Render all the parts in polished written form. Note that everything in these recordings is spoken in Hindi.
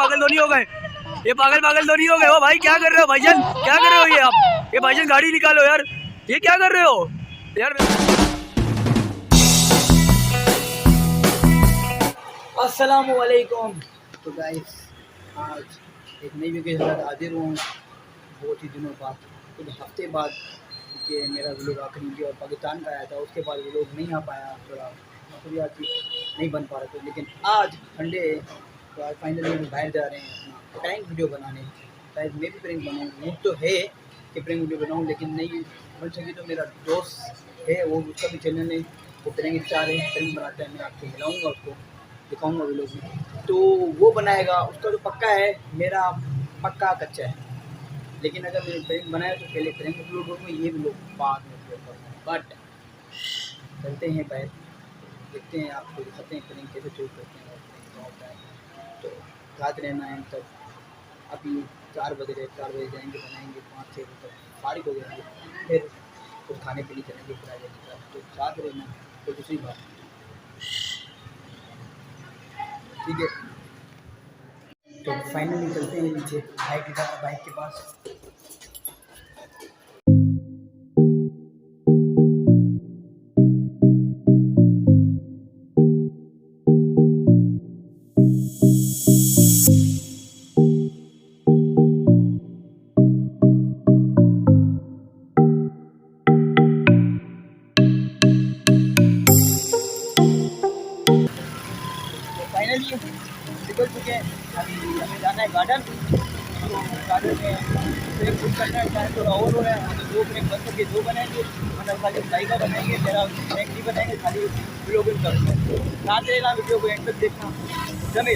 पागल तो नहीं हो गए? ये पागल पागल तो नहीं हो गए? ओ भाई क्या कर रहे हो भाईजान, क्या कर रहे हो ये आप? ये भाईजान गाड़ी निकालो यार, ये क्या कर रहे हो यार? अस्सलामु अलैकुम। तो गाइस आज एक नई वीडियो के साथ हाजिर हूँ, बहुत ही दिनों बाद, कुछ हफ्ते बाद, क्योंकि मेरा व्लॉग आखिरी इंडिया और पाकिस्तान का आया था, उसके बाद व्लॉग नहीं आ पाया, थोड़ा मसरूफियाती नहीं बन पा रहे थे। लेकिन आज संडे है तो आज फाइनली हम बाहर जा रहे हैं अपना प्रैंक वीडियो बनाने। शायद मैं भी प्रैंक बनाऊँ, मूड तो है कि प्रैंक वीडियो बनाऊँ, लेकिन नहीं बन सकी तो मेरा दोस्त है, वो उसका भी चैनल है, वो प्रैंक स्टार है, प्रैंक बनाता है, मैं आपको मिलाऊँगा, उसको दिखाऊँगा व्लॉग में, तो वो बनाएगा। उसका जो पक्का है, मेरा पक्का कच्चा है। लेकिन अगर मैंने प्रैंक बनाया तो पहले प्रैंक अपलोड करूँगा, ये भी लोग बाद में अपलोड करूँगा। बट चलते हैं बाहर, देखते हैं, आपको दिखाते हैं प्रैंक कैसे शूट करते हैं और प्रैंक क्या होता है। तो साथ रहना है तब। अभी 4 बज रहे, 4 बजे जाएंगे, बनाएंगे, 5-6 बजे तक फारिग हो जाएंगे, फिर कुछ खाने पीने चलेंगे, फिर आ जाएंगे। तो साथ रहना तो दूसरी बात, ठीक है। तो फाइनली चलते हैं नीचे बाइक के पास। फाइनली निकल चुके हैं, अभी हमें जाना है गार्डन। तो गार्डन में ब्रेक बुक करना है, टाइम थोड़ा ओवर हो रहा है, हमें 2 ब्रेक बन सके 2 बनाएंगे, मतलब खाली बाइक का बनाएंगे, मेरा ब्रेक नहीं बनाएंगे, खाली व्लॉगिंग करूँगा। साथ रहना, वीडियो को एंड तक देखना, जमे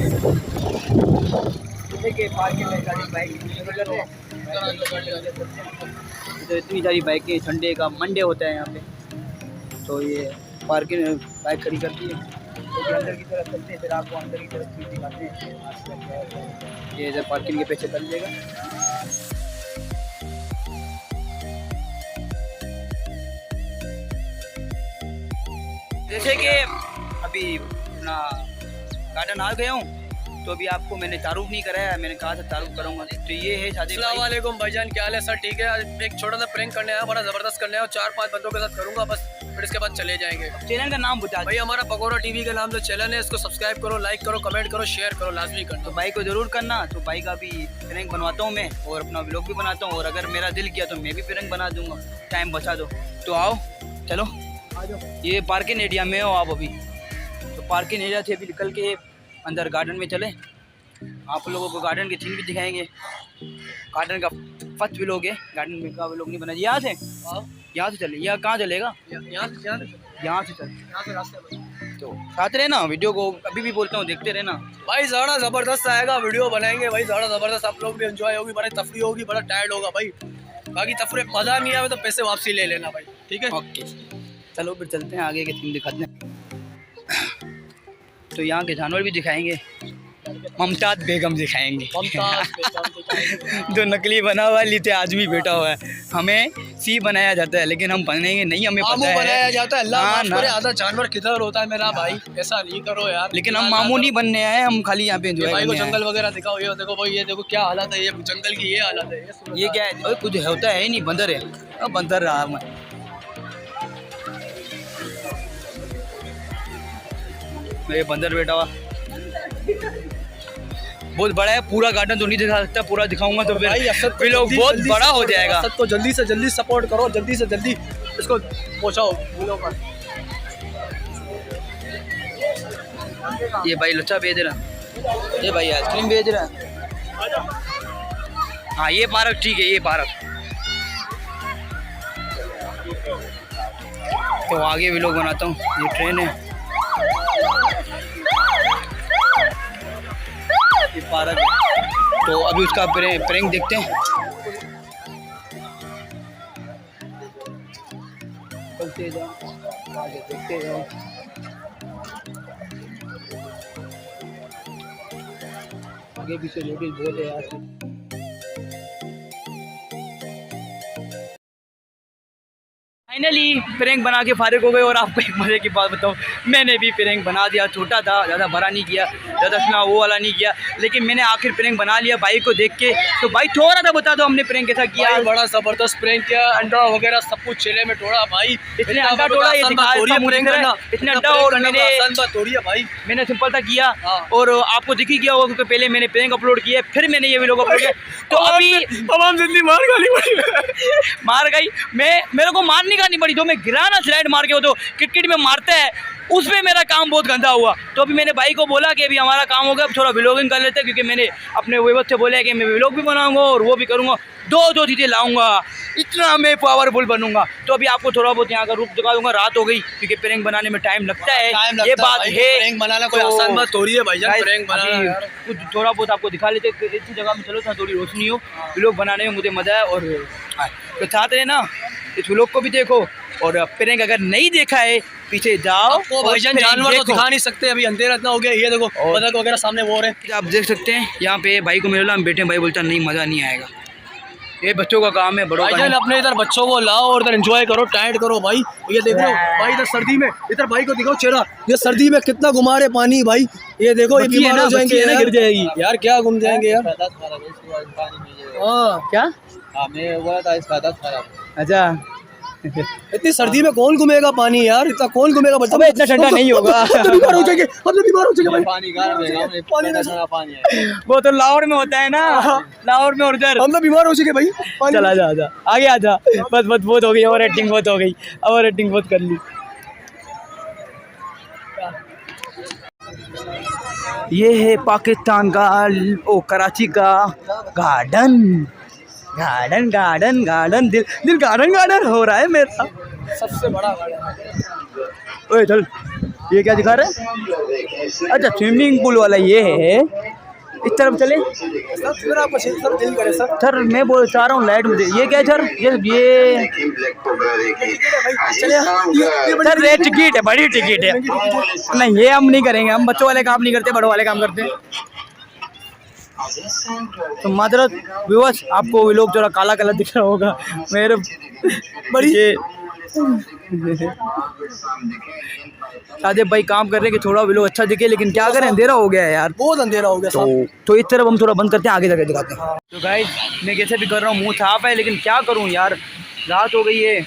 देखिए। पार्किंग में गाड़ी बाइक कर रहे हैं, तो इतनी सारी बाइकें, संडे का मंडे होता है यहाँ पे, तो ये पार्किंग बाइक खड़ी करती है। तो अंदर की तरफ चलते हैं, फिर आपको अंदर की तरफ चीज़ दिखाते हैं। ये इधर पार्किंग के पीछे कर लेगा। जैसे कि अभी अपना गार्डन आ गया हूँ, तो अभी आपको मैंने तारुफ नहीं कराया है, मैंने कहा था तारुफ करूँगा। तो ये है सादिक भाई। अस्सलाम वालेकुम भाईजान, क्या हाल है सर? ठीक है, आज एक छोटा सा प्रैंक करने आया, बड़ा जबरदस्त करने आया, 4-5 बंदों के साथ करूंगा बस, फिर इसके बाद चले जाएंगे। चैनल का नाम बता भाई हमारा पकौड़ा टीवी के नाम से चैनल है, इसको सब्सक्राइब करो, लाइक करो, कमेंट करो, शेयर करो, लाजमी करना। तो भाई को जरूर करना। तो भाई का भी प्रैंक बनवाता हूँ मैं, और अपना व्लॉग भी बनाता हूँ, और अगर मेरा दिल किया तो मैं भी प्रैंक बना दूंगा, टाइम बचा दो। तो आओ, चलो आ जाओ। ये पार्किंग एरिया में हो आप अभी। तो पार्किंग एरिया से अभी निकल के अंदर गार्डन में चले, आप लोगों को गार्डन के सीन भी दिखाएंगे। गार्डन का फर्स्ट व्लॉग है, गार्डन में का व्लॉग नहीं बना। यहाँ से चले, यहाँ कहाँ चलेगा? यहाँ से चल। रास्ते में। तो साथ रहना, वीडियो को अभी भी बोलता हूँ, देखते रहना। भाई ज़्यादा जबरदस्त आएगा, वीडियो बनाएंगे भाई, ज़्यादा जबरदस्त, आप लोग भी एंजॉय होगी, बड़ा तफरी होगी, बड़ा टायर्ड होगा भाई। बाकी तफरी मजा नहीं आवे तो पैसे वापसी ले लेना भाई, ठीक है? ओके, चलो फिर चलते हैं, आगे के सीन दिखाते हैं। तो यहाँ के जानवर भी दिखाएंगे, ममताज बेगम दिखाएंगे जो नकली बना हुआ लिते आदमी बैठा हुआ है। हमें सी बनाया जाता है, लेकिन हम बनेंगे नहीं, हमें पता है बनाया जाता है। अल्लाह हाँ माफ करे, आधा जानवर किधर होता है मेरा भाई, ऐसा नहीं करो यार। लेकिन हम मामू नहीं बनने आए, हम खाली यहाँ पे एंजॉय भाई को करने आए जंगल वगैरह दिखाओ, ये देखो भाई, ये देखो क्या हालत है, ये जंगल की ये हालत है। ये क्या है? कुछ होता है नहीं, बंदर है। अब बंदर रहा मैं, मेरे बंदर बैठा हुआ बहुत बड़ा है। पूरा गार्डन तो नहीं दिखा सकता, पूरा दिखाऊंगा तो फिर लोग बहुत बड़ा हो जाएगा। असद को जल्दी से जल्दी सपोर्ट करो, जल्दी से जल्दी इसको पहुंचाओ फूलों पर। ये भाई लच्छा बेच रहा, ये भाई आइसक्रीम बेच रहा है। हाँ ये पार्क ठीक है, ये पार्क। तो आगे भी लोग बनाता हूँ, ये ट्रेन है, ये पार्क। तो अभी उसका प्रैंक देखते हैं। चलते जाओ, आगे देखते जाओ। आगे पीछे लेडीज बहुत है यार। फाइनली प्रैंक बना के फारिग हो गए। और आपको एक मज़े की बात बताऊँ, मैंने भी प्रैंक बना दिया। छोटा था, ज़्यादा बड़ा नहीं किया, ज़्यादा सुना वो वाला नहीं किया, लेकिन मैंने आखिर प्रैंक बना लिया भाई को देख के। तो भाई थोड़ा सा बता दो हमने प्रैंक कैसा किया। बड़ा ज़बरदस्त प्रैंक किया, अंडा वगैरह सब कुछ चेले में तोड़ा भाई। इसने अंडा तोड़ा, ये दिखा इतने अंडा। और मैंने सिंपल सा किया और आपको दिख ही गया होगा क्योंकि पहले मैंने प्रैंक अपलोड किया, फिर मैंने ये वीडियो अपलोड किया। तो अभी तमाम जिंदगी मार गई। मेरे को मार नहीं खानी पड़ी, जो मैं गिरा ना स्लाइड मार के, वो तो किटकिट में मारता है, उसमें मेरा काम बहुत गंदा हुआ। तो अभी मैंने भाई को बोला कि अभी हमारा काम हो गया, अब थोड़ा व्लॉगिंग कर लेते हैं, क्योंकि मैंने अपने वैभव से बोला कि मैं व्लॉग भी बनाऊंगा और वो भी करूंगा, दो चीज़ें लाऊंगा, इतना मैं पावरफुल बनूंगा। तो अभी आपको थोड़ा बहुत यहाँ का रूप दिखा दूंगा। रात हो गई क्योंकि प्रैंक बनाने में टाइम लगता है, ये बात है। प्रैंक बनाना कोई आसान बात थोड़ी है भाईजान, प्रैंक बनाना कुछ थोड़ा बहुत आपको दिखा लेते। ऐसी जगह में चलो थोड़ी रोशनी हो, व्लॉग बनाने में मुझे मज़ा है। और तो चाहते हैं ना इस व्लॉग को भी देखो, और प्रैंक अगर नहीं देखा है पीछे जाओ। भाईजान जानवर तो दिखा नहीं सकते, अभी अंधेरा इतना हो गया। ये देखो बदक वगैरह सामने वो है, आप देख सकते हैं। यहाँ पे भाई को मिला, हम बैठे, भाई बोलता नहीं मज़ा नहीं आएगा, ये बच्चों का काम है, बड़ों का भाईजान अपने इधर बच्चों को लाओ और इधर एंजॉय करो, टाइट करो भाई। ये देखो भाई इधर सर्दी में, इधर भाई को दिखाओ चेहरा, ये सर्दी में कितना घुमा रहे पानी भाई। ये देखो ये बीमार हो जाएंगे ना, गिर जाएगी यार, क्या घूम जाएंगे यार। हाँ क्या मैं बोला था इसका आदत खराब। अच्छा इतनी सर्दी में कौन घूमेगा पानी यार, इतना कौन घूमेगा बच्चा। इतना ठंडा नहीं होगा, बीमार हो जाएंगे, हम तो बीमार हो जाएंगे भाई। पानी पानी है वो तो लाहौर में होता है ना, लाहौर में, और उधर हम तो बीमार हो जाएंगे भाई। चला जा आगे आ जा। बस बहुत हो गई, और एक्टिंग बहुत हो गई, और एक्टिंग बहुत कर ली। ये है पाकिस्तान का कराची का गार्डन दिल गार्डन हो रहा है मेरा, सबसे बड़ा गार्डन। ओए चल, ये क्या दिखा रहा है? अच्छा स्विमिंग पूल वाला ये है, इस तरफ चले सर आपका सर दिल करे सर। सर। मैं बोल चाह रहा हूँ लाइट मुझे, ये क्या है सर? ये सर ये टिकट है, बड़ी टिकट है। नहीं ये हम नहीं करेंगे, हम बच्चों वाले काम नहीं करते, बड़ों वाले काम करते हैं। तो माजरत व्यूअर्स, आपको वो लोग थोड़ा काला काला दिख रहा होगा, मेरे बड़ी सादे भाई काम कर रहे हैं कि थोड़ा व्लॉग अच्छा दिखे, लेकिन क्या करें, अंधेरा हो गया है यार, बहुत अंधेरा हो गया। तो इस तरफ हम थोड़ा बंद करते हैं, आगे जाके दिखाते हैं। तो गाइस मैं कैसे भी कर रहा हूँ, मुंह साफ है, लेकिन क्या करूँ यार, रात हो गई है,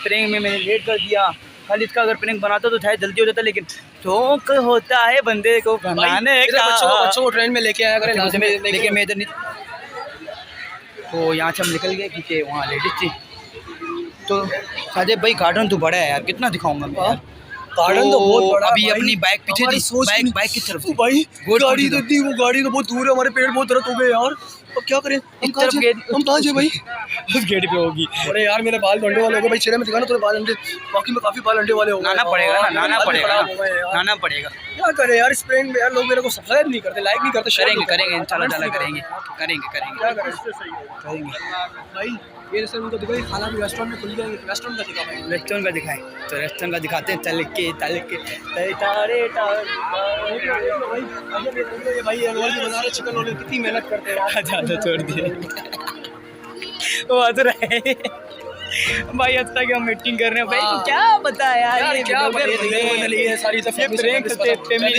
प्रैंक में मैंने लेट कर दिया। कल इसका अगर प्रैंक बनाता तो शायद जल्दी हो जाता, लेकिन शौक होता है बंदे को बनाने का। बच्चों को ट्रेन में लेके आया करें, लेकिन मैं इधर नहीं। तो यहाँ से हम निकल गए क्योंकि वहाँ लेडीज थी। तो साजिद भाई गार्डन तो बड़ा है यार, कितना दिखाऊंगा मैं यार, गार्डन तो बहुत बड़ा। अभी अपनी बाइक पीछे थी, बाइक की तरफ थी भाई, गाड़ी तो इतनी, वो गाड़ी तो बहुत दूर है, हमारे पेड़ बहुत दर्द हो गए यार। अब क्या करें, हम कहाँ जाए भाई? उस गेट पे होगी। अरे यार मेरे बाल अंडे वाले हो गए भाई, चेहरे में दिखाना थोड़े बाल अंडे, बाकी में काफी बाल अंडे वाले हो गए। नाना पड़ेगा ना, नाना पड़ेगा। क्या करें यार, इस प्रैंक में यार लोग मेरे को सब्सक्राइब नहीं करते, लाइक नहीं करते। करेंगे इंशाल्लाह करेंगे। क्या करें भाई, ये सर उनको दिखाई, खाना भी रेस्टोरेंट में खुल जाएंगे, रेस्टोरेंट का दिखा भाई, रेस्टोरेंट का दिखाएं, तो रेस्टोरेंट का दिखाते हैं, चल के तारे भाई ये रोल बना रहे, चिकन रोल कितनी मेहनत करते हैं यार। अच्छा छोड़ दिए, वो हंस रहे भाई, अच्छा कि हम मीटिंग कर रहे हैं भाई, क्या बता यार, ये क्या ये सारी फैमिली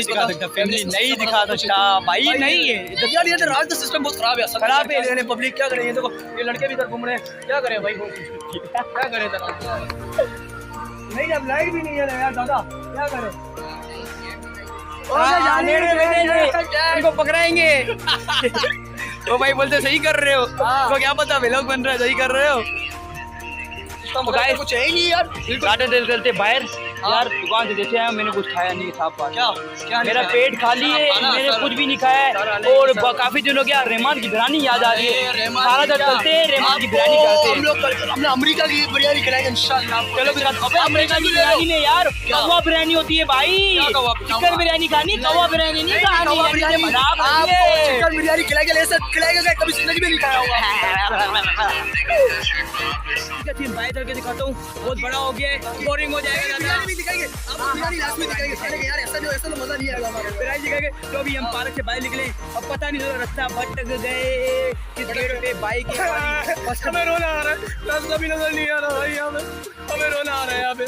दिखा सकता, फैमिली नहीं दिखा सकता भाई, नहीं है यार। ये राज का सिस्टम बहुत खराब है, पब्लिक क्या करे। ये देखो ये लड़के भी इधर घूम रहे हैं, क्या करें भाई, क्या करें नहीं, अब लाइट भी नहीं है यार दादा, क्या करें। इनको पकड़ाएंगे वो भाई बोलते सही कर रहे हो, तो क्या पता व्लॉग बन रहा है, सही कर रहे हो। कुछ है ही नहीं यार, गार्डन चलते बाहर यार, दुकान से देखे हैं, मैंने कुछ खाया नहीं था। क्या मेरा पेट खाली है, मैंने कुछ भी नहीं खाया है, और काफी दिनों के रहमान की बिरयानी याद आ रही है। सारा जब चलते हैं रहमान की बिरयानी खाते हैं, हम लोग हमने अमेरिका की बिरयानी खिलाएंगे इंशाल्लाह। चलो अमेरिका की बिरयानी में यार कवा बिरयानी होती है भाई, चिकन बिरयानी खानी, कवा बिरयानी नहीं खानी। बिरयानी खिलाएगा, ऐसा खिलाएगा कभी जिंदगी में नहीं खाया होगा। बाय करके दिखाता हूँ, बहुत बड़ा हो गया है, बोरिंग हो जाएगा। बिरयानी भी दिखाएंगे, आपको बिरयानी लास्ट में दिखाएंगे, खाने यार ऐसा तो मजा नहीं आएगा हमारे। बिरयानी दिखाएंगे। तो अभी हम पार्क से बाहर निकले, अब पता नहीं चला रास्ता भटक गए किस गेट पे बाइक है हमारी। बस हमें रोना आ रहा है, रास्ता भी नजर नहीं आ रहा भाई, हमें रोना आ रहा है यहाँ पे।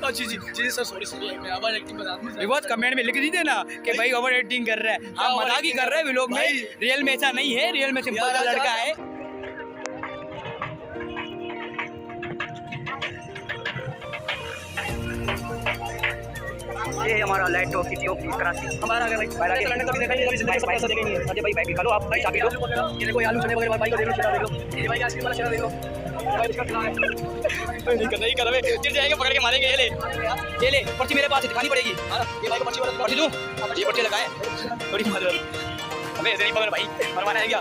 जी सर, सॉरी मैं आवाज एक्टिंग बता दूं। बहुत कमेंट में लिख दीजिए ना कि भाई ओवर एक्टिंग कर रहा है, आप मजाक ही कर रहे हैं व्लॉग में। रियल में ऐसा नहीं है, रियल में सिंपल सा लड़का है। ये हमारा light of city of Karachi हमारा आ गया भाई। बाहर सिलेंडर कभी देखा नहीं, कभी जिंदगी में ऐसा देखा नहीं है। अजय भाई बैग निकालो, आप भाई चाबी लो। ये देखो आलू चने वगैरह भाई को देख लो, चना देख लो। ये भाई आइसक्रीम वाला चना देख लो। भाई इसका खिला है, नहीं कर रहे, गिर जाएंगे, पकड़ के मारेंगे। ये ले पर्ची मेरे पास है, दिखानी पड़ेगी। ये भाई को पर्ची वाला पर्ची दूं, ये पर्ची लगाए थोड़ी मार। हमें ऐसे नहीं पकड़ भाई, मरवाना है क्या?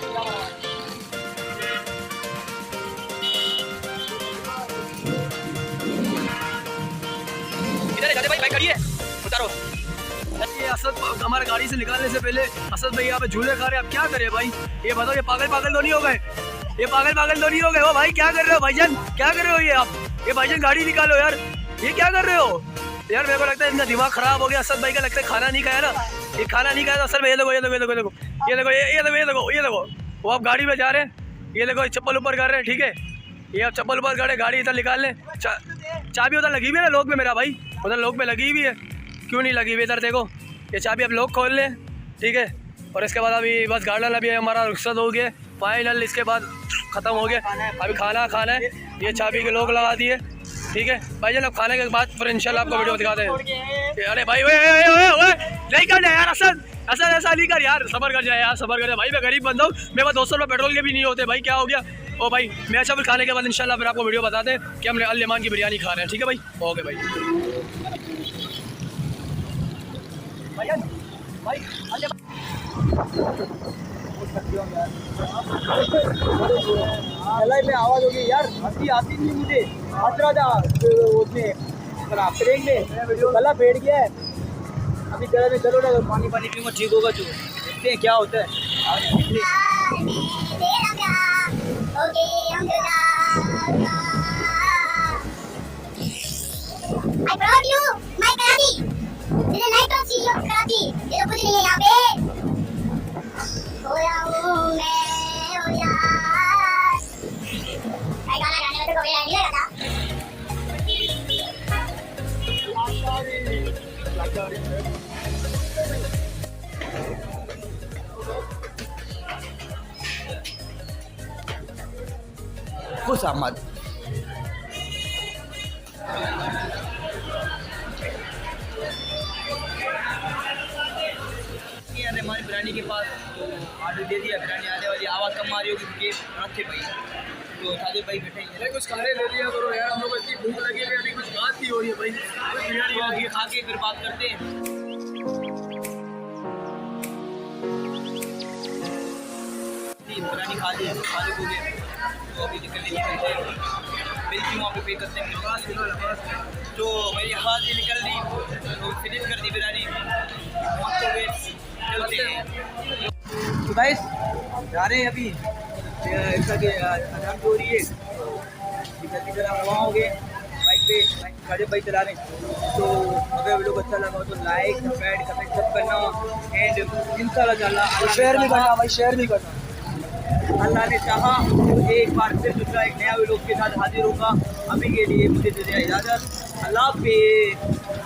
इधर जाते भाई, बाइक खड़ी है, उतारो। ये असद हमारे गाड़ी से निकालने से पहले असद भाई यहाँ पे झूले खा रहे हैं। अब क्या करें भाई, ये बताओ, ये पागल तो नहीं हो गए? ये पागल तो नहीं हो गए हो भाई? क्या कर रहे हो भाईजान, क्या कर रहे हो ये आप? ये भाईजान गाड़ी निकालो यार, ये क्या कर रहे हो यार? मेरे को लगता है इनका दिमाग खराब हो गया। असद भाई का लगता है खाना नहीं खाया ना, ये खाना नहीं खाया। असल में ये देखो वो आप गाड़ी में जा रहे हैं, ये देखो चप्पल ऊपर कर रहे हैं, ठीक है? ये आप चप्पल ऊपर कर, गाड़ी इधर निकाल लें। चाबी उधर लगी हुई है ना लॉक में मेरा भाई, उधर लॉक में लगी हुई है। क्यों नहीं लगी हुई? इधर देखो, ये चाबी आप लॉक खोल लें, ठीक है? और इसके बाद अभी बस गार्डन अभी हमारा रुखसत हो गया फाइनल, इसके बाद ख़त्म हो गया। अभी खाना है, ये चाबी के लॉक लगा दिए, ठीक है भाईजान? अब खाने के बाद फिर इंशाल्लाह आपको वीडियो दिखाते हैं। अरे भाई नहीं कर जाए यार, असद ऐसा नहीं कर यार, सबर कर जाए यार, सबर कर जाए भाई। मैं गरीब बंदा हूँ, मेरे पास 200 रुपये पेट्रोल के भी नहीं होते भाई, क्या हो गया? ओ भाई मैं अच्छा फिर खाने के बाद इंशाल्लाह फिर आपको वीडियो बताते हैं कि हमने अल यमान की बिरयानी खा रहे हैं, ठीक है भाई? ओके भाई। में आवाज होगी यार, हंसी आती नहीं मुझे, हंस रहा था उसने ब्रेक में, गला बैठ गया है। अभी गले में चलो ना, पानी पीऊँगा ठीक होगा। जो देखते हैं क्या होता है। I brought you my Karachi. This is night of city of Karachi. ये तो कुछ नहीं है यहाँ पे। खोया हूँ मैं ओ यार। भाई गाना गाने में तो कोई नहीं लगा था। खुश अहमद हमारी बिरयानी के पास तो ऑर्डर दे दिया, बिरयानी आने वाली। आवाज़ कम आ रही होगी क्योंकि रखे भाई, तो साजिद भाई बैठे हैं। कुछ खाने ले लिया करो यार, हम लोग इतनी भूख लगी है, अभी कुछ बात नहीं हो रही है भाई। बिरयानी खा के फिर बात करते हैं। बिरयानी खा ली, खाने को गए तो अभी निकलते हैं, बिल भी वहाँ पे पे करते हैं। तो मेरी आवाज़ ही निकल रही, तो फिनिश कर दी बिरयानी, चलते हैं। तो गाइस जा रहे हैं अभी, ऐसा कि अजान हो रही है, जल्दी जरा वहाँ हो गए बाइक पे, सारे बाइक चला रहे हैं। तो अगर वीडियो को अच्छा लगा हो तो लाइक सब्सक्राइब कमेंट सब करना, एंड इंशाल्लाह शेयर भी करना भाई, शेयर भी करना। अल्लाह ने चाहा तो एक बार फिर दूसरा एक नया वीडियो के साथ हाजिर होगा। अभी के लिए मुझे दे दिया इजाज़त, अल्लाह हाफ़िज़।